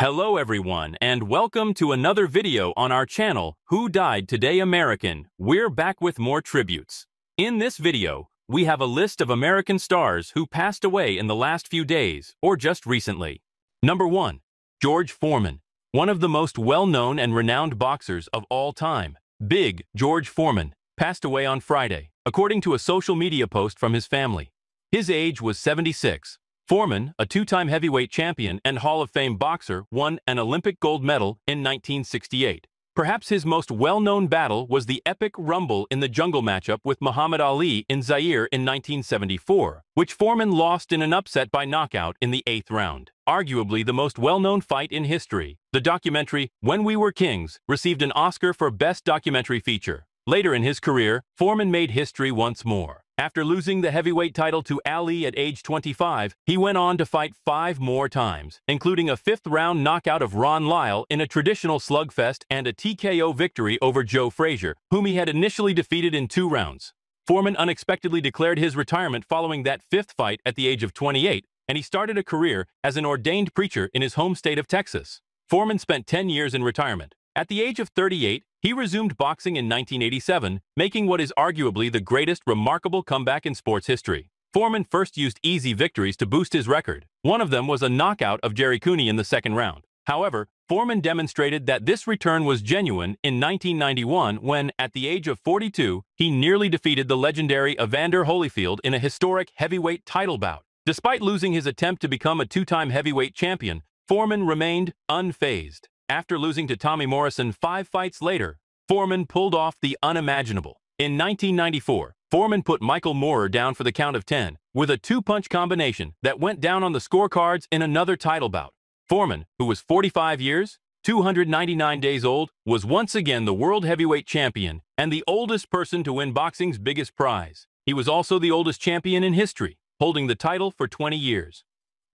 Hello everyone, and welcome to another video on our channel, Who Died Today American? We're back with more tributes. In this video, we have a list of American stars who passed away in the last few days, or just recently. Number 1. George Foreman, one of the most well-known and renowned boxers of all time. Big George Foreman passed away on Friday, according to a social media post from his family. His age was 76. Foreman, a two-time heavyweight champion and Hall of Fame boxer, won an Olympic gold medal in 1968. Perhaps his most well-known battle was the epic Rumble in the Jungle matchup with Muhammad Ali in Zaire in 1974, which Foreman lost in an upset by knockout in the 8th round. Arguably the most well-known fight in history, the documentary When We Were Kings received an Oscar for Best Documentary Feature. Later in his career, Foreman made history once more. After losing the heavyweight title to Ali at age 25, he went on to fight 5 more times, including a 5th-round knockout of Ron Lyle in a traditional slugfest and a TKO victory over Joe Frazier, whom he had initially defeated in 2 rounds. Foreman unexpectedly declared his retirement following that 5th fight at the age of 28, and he started a career as an ordained preacher in his home state of Texas. Foreman spent 10 years in retirement. At the age of 38, he resumed boxing in 1987, making what is arguably the greatest remarkable comeback in sports history. Foreman first used easy victories to boost his record. One of them was a knockout of Jerry Cooney in the 2nd round. However, Foreman demonstrated that this return was genuine in 1991 when, at the age of 42, he nearly defeated the legendary Evander Holyfield in a historic heavyweight title bout. Despite losing his attempt to become a 2-time heavyweight champion, Foreman remained unfazed. After losing to Tommy Morrison 5 fights later, Foreman pulled off the unimaginable. In 1994, Foreman put Michael Moorer down for the count of 10, with a 2-punch combination that went down on the scorecards in another title bout. Foreman, who was 45 years, 299 days old, was once again the world heavyweight champion and the oldest person to win boxing's biggest prize. He was also the oldest champion in history, holding the title for 20 years.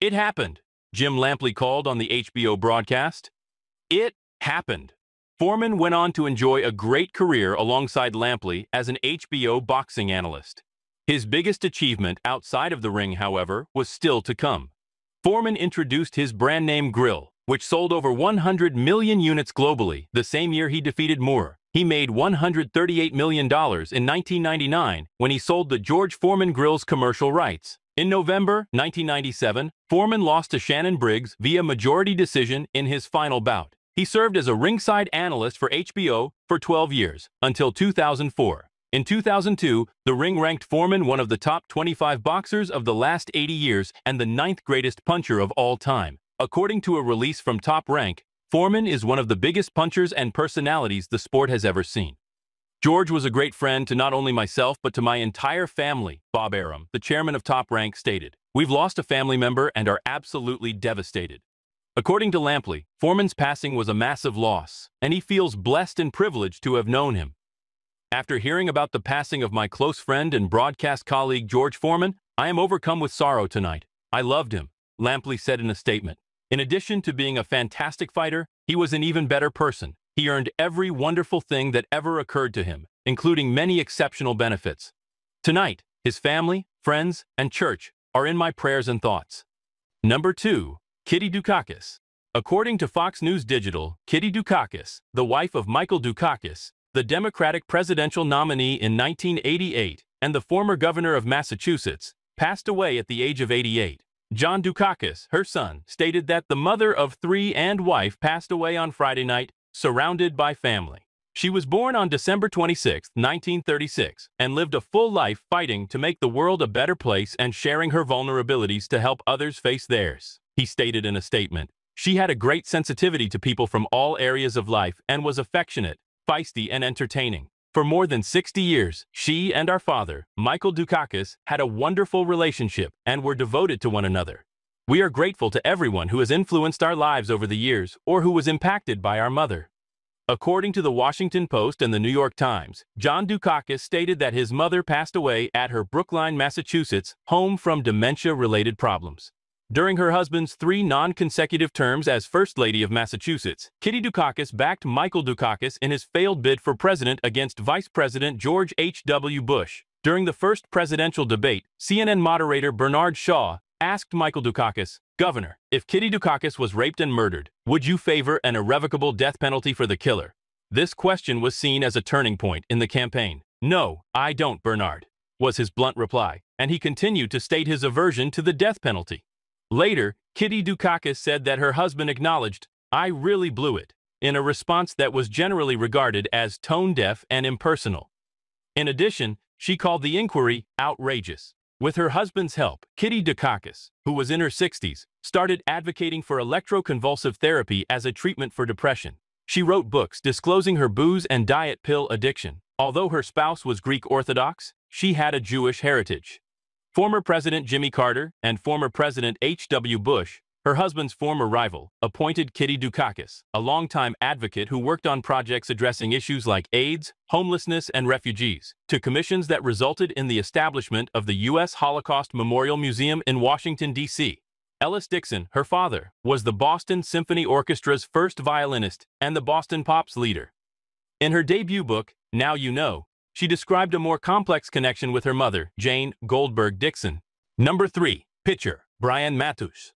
It happened, Jim Lampley called on the HBO broadcast. It happened. Foreman went on to enjoy a great career alongside Lampley as an HBO boxing analyst. His biggest achievement outside of the ring, however, was still to come. Foreman introduced his brand name grill, which sold over 100 million units globally the same year he defeated Moorer. He made $138 million in 1999 when he sold the George Foreman Grill's commercial rights. In November 1997, Foreman lost to Shannon Briggs via majority decision in his final bout. He served as a ringside analyst for HBO for 12 years, until 2004. In 2002, The Ring ranked Foreman one of the top 25 boxers of the last 80 years and the 9th greatest puncher of all time. According to a release from Top Rank, Foreman is one of the biggest punchers and personalities the sport has ever seen. George was a great friend to not only myself but to my entire family, Bob Arum, the chairman of Top Rank, stated. We've lost a family member and are absolutely devastated. According to Lampley, Foreman's passing was a massive loss, and he feels blessed and privileged to have known him. After hearing about the passing of my close friend and broadcast colleague George Foreman, I am overcome with sorrow tonight. I loved him, Lampley said in a statement. In addition to being a fantastic fighter, he was an even better person. He earned every wonderful thing that ever occurred to him, including many exceptional benefits. Tonight, his family, friends, and church are in my prayers and thoughts. Number 2. Kitty Dukakis. According to Fox News Digital, Kitty Dukakis, the wife of Michael Dukakis, the Democratic presidential nominee in 1988 and the former governor of Massachusetts, passed away at the age of 88. John Dukakis, her son, stated that the mother of 3 and wife passed away on Friday night, surrounded by family. She was born on December 26, 1936, and lived a full life fighting to make the world a better place and sharing her vulnerabilities to help others face theirs, he stated in a statement. She had a great sensitivity to people from all areas of life and was affectionate, feisty, and entertaining. For more than 60 years, she and our father, Michael Dukakis, had a wonderful relationship and were devoted to one another. We are grateful to everyone who has influenced our lives over the years or who was impacted by our mother. According to the Washington Post and the New York Times, John Dukakis stated that his mother passed away at her Brookline, Massachusetts, home from dementia-related problems. During her husband's 3 non-consecutive terms as First Lady of Massachusetts, Kitty Dukakis backed Michael Dukakis in his failed bid for president against Vice President George H.W. Bush. During the first presidential debate, CNN moderator Bernard Shaw asked Michael Dukakis, "Governor, if Kitty Dukakis was raped and murdered, would you favor an irrevocable death penalty for the killer?" This question was seen as a turning point in the campaign. "No, I don't, Bernard," was his blunt reply, and he continued to state his aversion to the death penalty. Later, Kitty Dukakis said that her husband acknowledged, "I really blew it," in a response that was generally regarded as tone-deaf and impersonal. In addition, she called the inquiry outrageous. With her husband's help, Kitty Dukakis, who was in her 60s, started advocating for electroconvulsive therapy as a treatment for depression. She wrote books disclosing her booze and diet pill addiction. Although her spouse was Greek Orthodox, she had a Jewish heritage. Former President Jimmy Carter and former President H.W. Bush, her husband's former rival, appointed Kitty Dukakis, a longtime advocate who worked on projects addressing issues like AIDS, homelessness, and refugees, to commissions that resulted in the establishment of the U.S. Holocaust Memorial Museum in Washington, D.C. Ellis Dixon, her father, was the Boston Symphony Orchestra's first violinist and the Boston Pops leader. In her debut book, Now You Know, she described a more complex connection with her mother, Jane Goldberg Dixon. Number 3. Pitcher, Brian Matusz.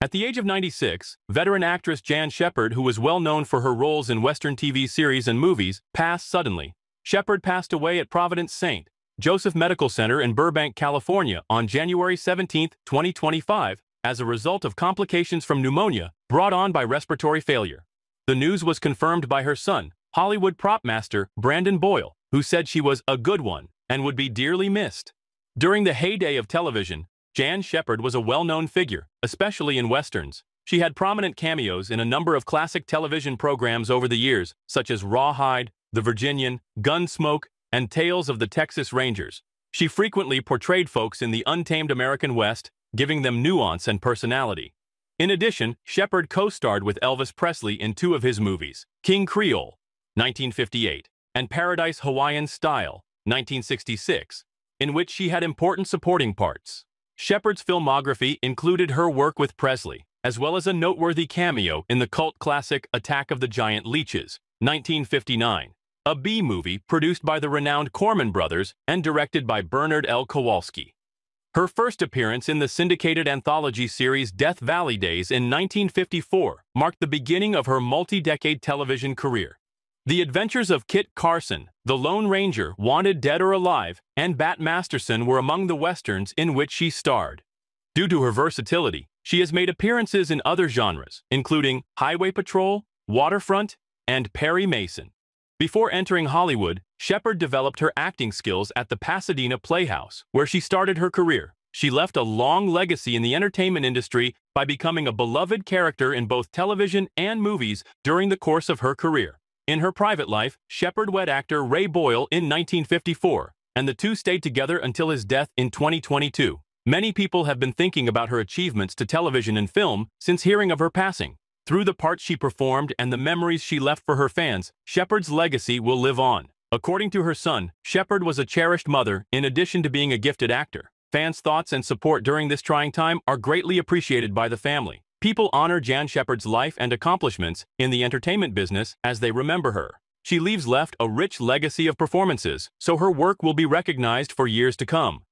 At the age of 96, veteran actress Jan Shepard, who was well known for her roles in Western TV series and movies, passed suddenly. Shepard passed away at Providence St. Joseph Medical Center in Burbank, California on January 17, 2025, as a result of complications from pneumonia brought on by respiratory failure. The news was confirmed by her son, Hollywood prop master Brandon Boyle, who said she was a good one and would be dearly missed. During the heyday of television, Jan Shepard was a well-known figure, especially in Westerns. She had prominent cameos in a number of classic television programs over the years, such as Rawhide, The Virginian, Gunsmoke, and Tales of the Texas Rangers. She frequently portrayed folks in the untamed American West, giving them nuance and personality. In addition, Shepard co-starred with Elvis Presley in 2 of his movies, King Creole, 1958, and Paradise Hawaiian Style, 1966, in which she had important supporting parts. Shepard's filmography included her work with Presley, as well as a noteworthy cameo in the cult classic Attack of the Giant Leeches, 1959, a B-movie produced by the renowned Corman brothers and directed by Bernard L. Kowalski. Her first appearance in the syndicated anthology series Death Valley Days in 1954 marked the beginning of her multi-decade television career. The Adventures of Kit Carson, The Lone Ranger, Wanted Dead or Alive, and Bat Masterson were among the westerns in which she starred. Due to her versatility, she has made appearances in other genres, including Highway Patrol, Waterfront, and Perry Mason. Before entering Hollywood, Shepard developed her acting skills at the Pasadena Playhouse, where she started her career. She left a long legacy in the entertainment industry by becoming a beloved character in both television and movies during the course of her career. In her private life, Shepard wed actor Ray Boyle in 1954, and the two stayed together until his death in 2022. Many people have been thinking about her achievements to television and film since hearing of her passing. Through the parts she performed and the memories she left for her fans, Shepard's legacy will live on. According to her son, Shepard was a cherished mother in addition to being a gifted actor. Fans' thoughts and support during this trying time are greatly appreciated by the family. People honor Jan Shepard's life and accomplishments in the entertainment business as they remember her. She leaves left a rich legacy of performances, so her work will be recognized for years to come.